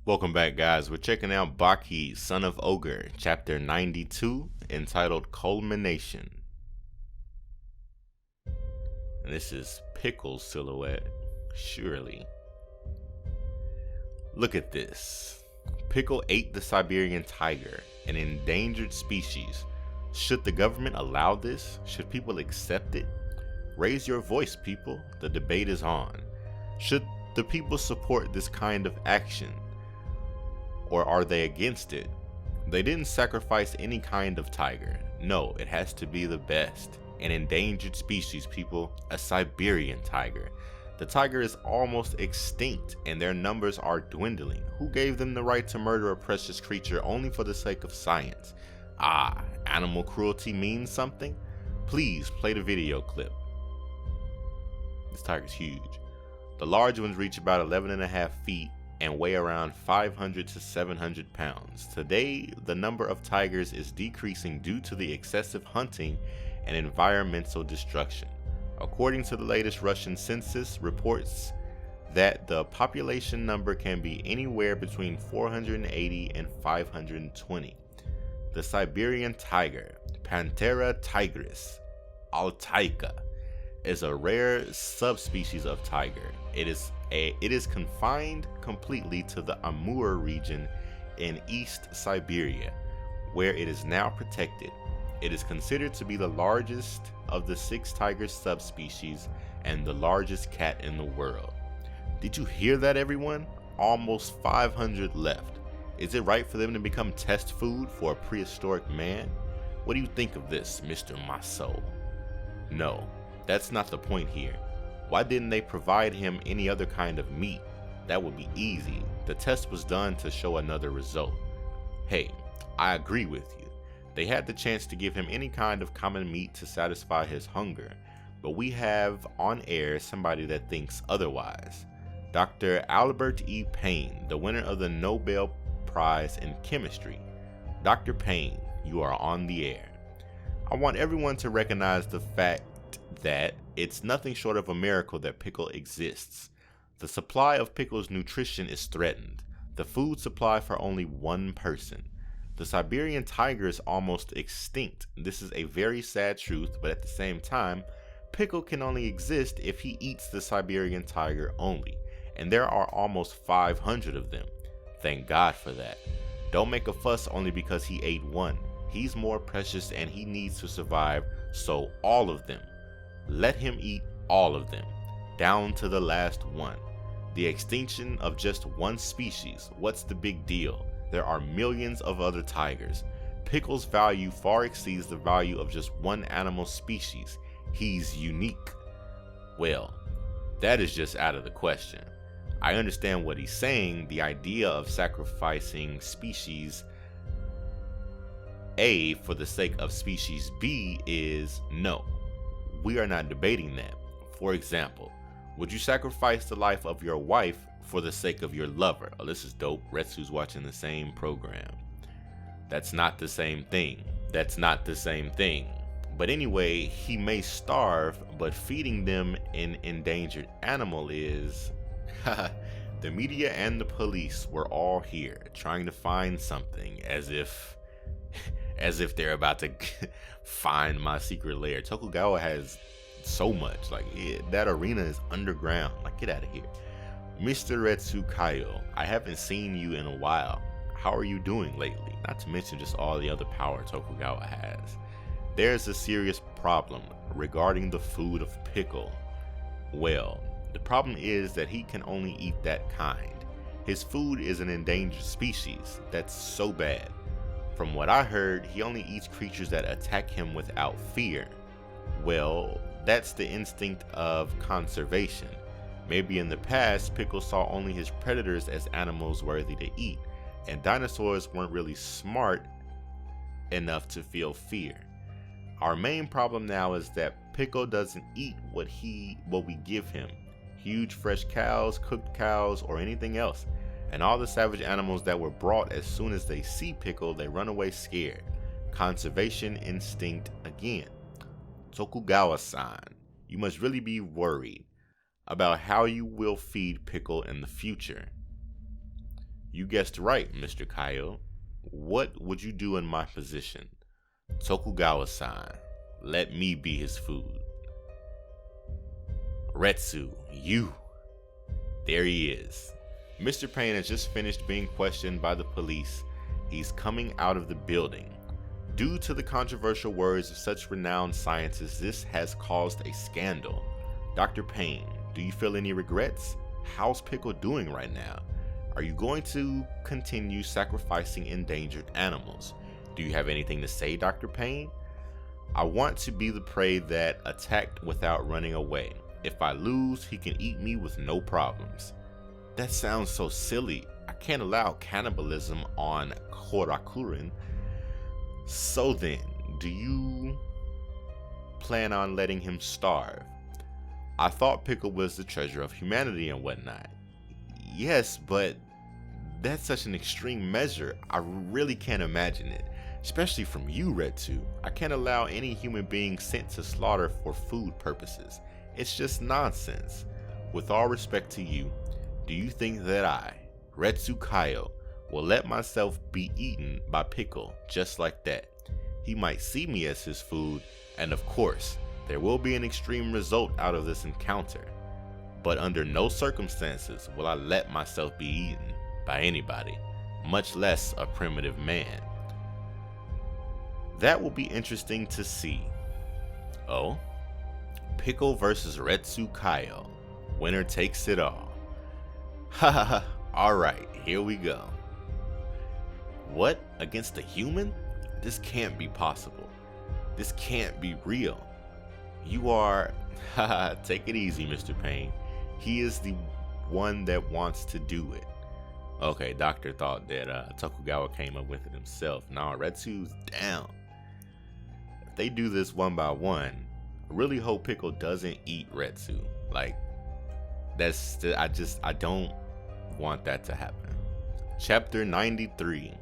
Welcome back, guys. We're checking out Baki, Son of Ogre, chapter 92, entitled Culmination. And this is Pickle's silhouette, surely. Look at this. Pickle ate the Siberian tiger, an endangered species. Should the government allow this? Should people accept it? Raise your voice, people. The debate is on. Should the people support this kind of action? Or are they against it? They didn't sacrifice any kind of tiger. No, it has to be the best. An endangered species, people. A Siberian tiger. The tiger is almost extinct and their numbers are dwindling. Who gave them the right to murder a precious creature only for the sake of science? Ah, animal cruelty means something? Please play the video clip. This tiger's huge. The large ones reach about 11.5 feet and weigh around 500 to 700 pounds. Today, the number of tigers is decreasing due to the excessive hunting and environmental destruction. According to the latest Russian census reports that the population number can be anywhere between 480 and 520. The Siberian tiger, Panthera tigris altaica, is a rare subspecies of tiger. It is confined completely to the Amur region in East Siberia, where it is now protected. It is considered to be the largest of the 6 tiger subspecies and the largest cat in the world. Did you hear that, everyone? Almost 500 left. Is it right for them to become test food for a prehistoric man? What do you think of this, Mr. Maso? No, that's not the point here. Why didn't they provide him any other kind of meat? That would be easy. The test was done to show another result. Hey, I agree with you. They had the chance to give him any kind of common meat to satisfy his hunger, but we have on air somebody that thinks otherwise. Dr. Albert E. Payne, the winner of the Nobel Prize in Chemistry. Dr. Payne, you are on the air. I want everyone to recognize the fact that it's nothing short of a miracle that Pickle exists. The supply of Pickle's nutrition is threatened. The food supply for only one person. The Siberian tiger is almost extinct. This is a very sad truth, but at the same time, Pickle can only exist if he eats the Siberian tiger only, and there are almost 500 of them. Thank God for that. Don't make a fuss only because he ate one. He's more precious and he needs to survive, so all of them. Let him eat all of them, down to the last one. The extinction of just one species, what's the big deal? There are millions of other tigers. Pickle's value far exceeds the value of just one animal species. He's unique. Well, that is just out of the question. I understand what he's saying. The idea of sacrificing species A for the sake of species B is no. We are not debating that. For example, would you sacrifice the life of your wife for the sake of your lover? Oh, this is dope. Retsu's watching the same program. That's not the same thing. That's not the same thing. But anyway, he may starve, but feeding them an endangered animal is... The media and the police were all here trying to find something, as if they're about to find my secret lair. Tokugawa has so much. Like, that arena is underground. Like, get out of here. Mr. Retsu Kaio, I haven't seen you in a while. How are you doing lately? Not to mention just all the other power Tokugawa has. There's a serious problem regarding the food of Pickle. Well, the problem is that he can only eat that kind. His food is an endangered species. That's so bad. From what I heard, he only eats creatures that attack him without fear. Well, that's the instinct of conservation. Maybe in the past, Pickle saw only his predators as animals worthy to eat, and dinosaurs weren't really smart enough to feel fear. Our main problem now is that Pickle doesn't eat what we give him. Huge fresh cows, cooked cows, or anything else. And all the savage animals that were brought, as soon as they see Pickle, they run away scared. Conservation instinct again. Tokugawa-san, you must really be worried about how you will feed Pickle in the future. You guessed right, Mr. Kaio. What would you do in my position? Tokugawa-san, let me be his food. Retsu, you. There he is. Mr. Pain has just finished being questioned by the police. He's coming out of the building. Due to the controversial words of such renowned scientists, this has caused a scandal. Dr. Payne, do you feel any regrets? How's Pickle doing right now? Are you going to continue sacrificing endangered animals? Do you have anything to say, Dr. Payne? I want to be the prey that attacked without running away. If I lose, he can eat me with no problems. That sounds so silly. I can't allow cannibalism on Korakuren. So then, do you plan on letting him starve? I thought Pickle was the treasure of humanity and whatnot. Yes, but that's such an extreme measure. I really can't imagine it. Especially from you, Retsu. I can't allow any human being sent to slaughter for food purposes. It's just nonsense. With all respect to you, do you think that I, Retsu Kaio, will let myself be eaten by Pickle just like that? He might see me as his food, and of course, there will be an extreme result out of this encounter. But under no circumstances will I let myself be eaten by anybody, much less a primitive man. That will be interesting to see. Oh? Pickle versus Retsu Kaio. Winner takes it all. Ha ha ha. Alright, here we go. What? Against a human? This can't be possible. This can't be real. You are... Haha, take it easy, Mr. Payne. He is the one that wants to do it. Okay, Doctor thought that Tokugawa came up with it himself. Nah, Retsu's down. If they do this one by one, I really hope Pickle doesn't eat Retsu. Like, I don't want that to happen. Chapter 93.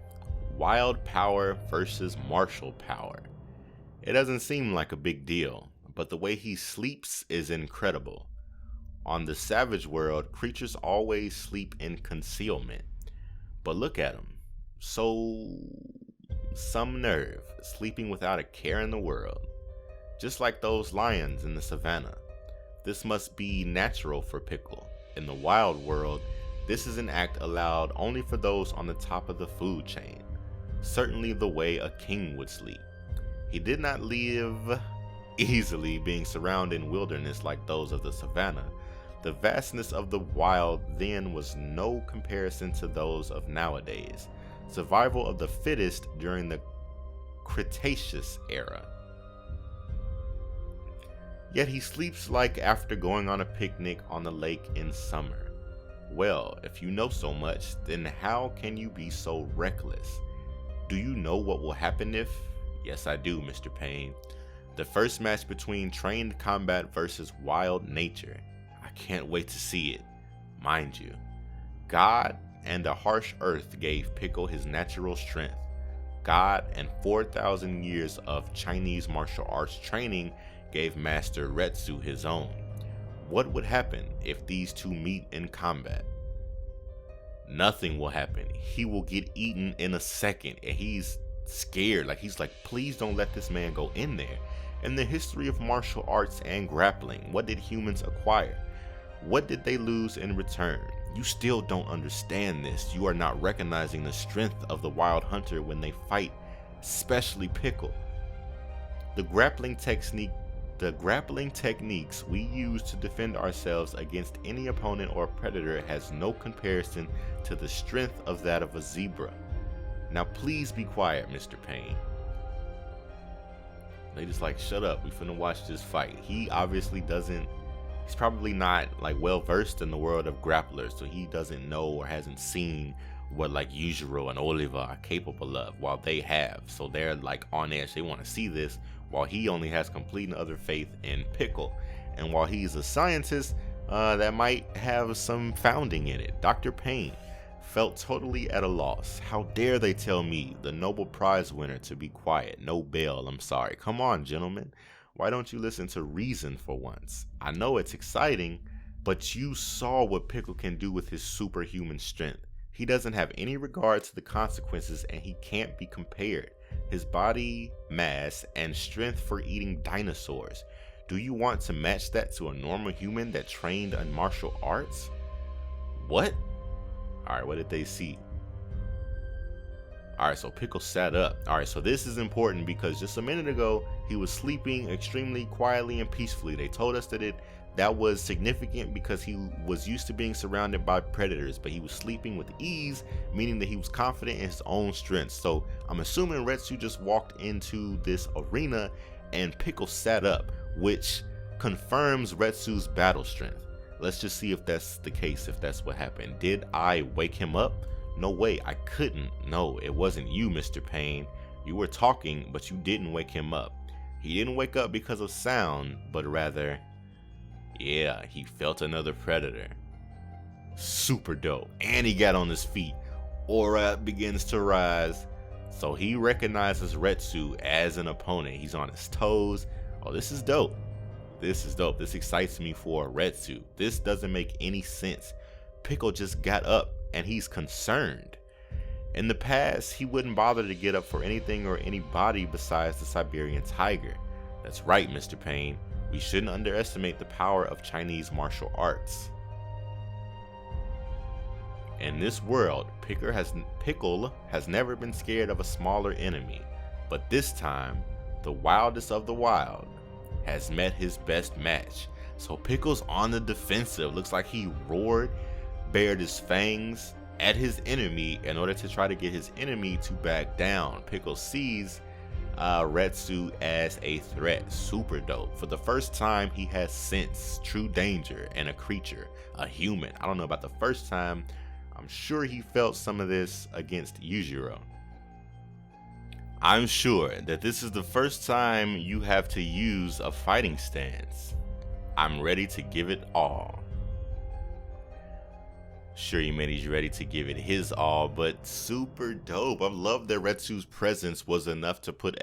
Wild power versus martial power. It doesn't seem like a big deal, but the way he sleeps is incredible. On the savage world, creatures always sleep in concealment. But look at him. So, some nerve, sleeping without a care in the world. Just like those lions in the savannah. This must be natural for Pickle. In the wild world, this is an act allowed only for those on the top of the food chain. Certainly the way a king would sleep. He did not live easily being surrounded in wilderness like those of the savannah. The vastness of the wild then was no comparison to those of nowadays. Survival of the fittest during the Cretaceous era. Yet he sleeps like after going on a picnic on the lake in summer. Well, if you know so much, then how can you be so reckless? Do you know what will happen if... Yes, I do, Mr. Payne. The first match between trained combat versus wild nature. I can't wait to see it. Mind you, God and the harsh earth gave Pickle his natural strength. God and 4,000 years of Chinese martial arts training gave Master Retsu his own. What would happen if these two meet in combat? Nothing will happen. He will get eaten in a second, and he's scared. He's like, please don't let this man go in there. In the history of martial arts and grappling, what did humans acquire? What did they lose in return? You still don't understand this. You are not recognizing the strength of the wild hunter when they fight, especially Pickle. The grappling techniques we use to defend ourselves against any opponent or predator has no comparison to the strength of that of a zebra. Now please be quiet, Mr. Payne. They just like, shut up, we finna watch this fight. He obviously doesn't, he's probably not well versed in the world of grapplers, so he doesn't know or hasn't seen what Yujiro and Oliver are capable of, while they have. So they're on edge, they want to see this, while he only has complete and utter faith in Pickle. And while he's a scientist, that might have some founding in it. Dr. Payne felt totally at a loss. How dare they tell me, the Nobel Prize winner, to be quiet? No bail, I'm sorry. Come on, gentlemen. Why don't you listen to reason for once? I know it's exciting, but you saw what Pickle can do with his superhuman strength. He doesn't have any regard to the consequences, and he can't be compared. His body mass and strength for eating dinosaurs. Do you want to match that to a normal human that trained in martial arts? What? Alright, what did they see? Alright, so Pickle sat up. Alright, so this is important because just a minute ago, he was sleeping extremely quietly and peacefully. They told us that was significant because he was used to being surrounded by predators, but he was sleeping with ease, meaning that he was confident in his own strength. So I'm assuming Retsu just walked into this arena and Pickle sat up, which confirms Retsu's battle strength. Let's just see if that's the case, if that's what happened. Did I wake him up? No way, I couldn't. No, it wasn't you, Mr. Pain. You were talking, but you didn't wake him up. He didn't wake up because of sound, but rather, yeah, he felt another predator. Super dope. And he got on his feet. Aura begins to rise. So he recognizes Retsu as an opponent. He's on his toes. Oh, this is dope. This is dope. This excites me for Retsu. This doesn't make any sense. Pickle just got up and he's concerned. In the past, he wouldn't bother to get up for anything or anybody besides the Siberian tiger. That's right, Mr. Pain. We shouldn't underestimate the power of Chinese martial arts. In this world, Pickle has never been scared of a smaller enemy, but this time, the wildest of the wild has met his best match. So Pickle's on the defensive. Looks like he roared, bared his fangs at his enemy in order to try to get his enemy to back down. Pickle sees Retsu as a threat. Super dope. For the first time, he has sensed true danger in a creature, a human. I don't know about the first time. I'm sure he felt some of this against Yujiro. I'm sure that this is the first time you have to use a fighting stance. I'm ready to give it all. Sure, he's ready to give it his all, but super dope. I love that Retsu's presence was enough to put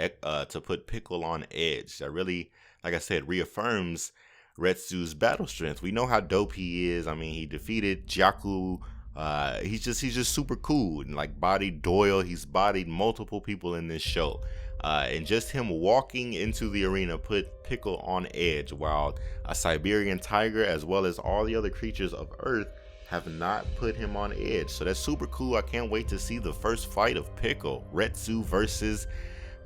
Pickle on edge. That really, like I said, reaffirms Retsu's battle strength. We know how dope he is. I mean, he defeated Jaku. He's just super cool. And like bodied Doyle, he's bodied multiple people in this show. And just him walking into the arena put Pickle on edge, while a Siberian tiger as well as all the other creatures of Earth have not put him on edge. So that's super cool. I can't wait to see the first fight of Pickle. Retsu versus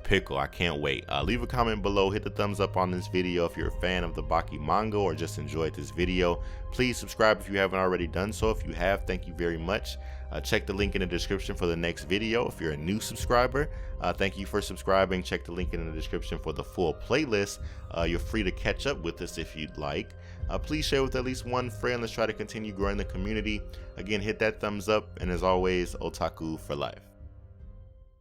Pickle. I can't wait. Leave a comment below. Hit the thumbs up on this video if you're a fan of the Baki manga or just enjoyed this video. Please subscribe if you haven't already done so. If you have, thank you very much. Check the link in the description for the next video. If you're a new subscriber, thank you for subscribing. Check the link in the description for the full playlist. You're free to catch up with us if you'd like. Please share with at least one friend. Let's try to continue growing the community. Again, hit that thumbs up, and as always, otaku for life.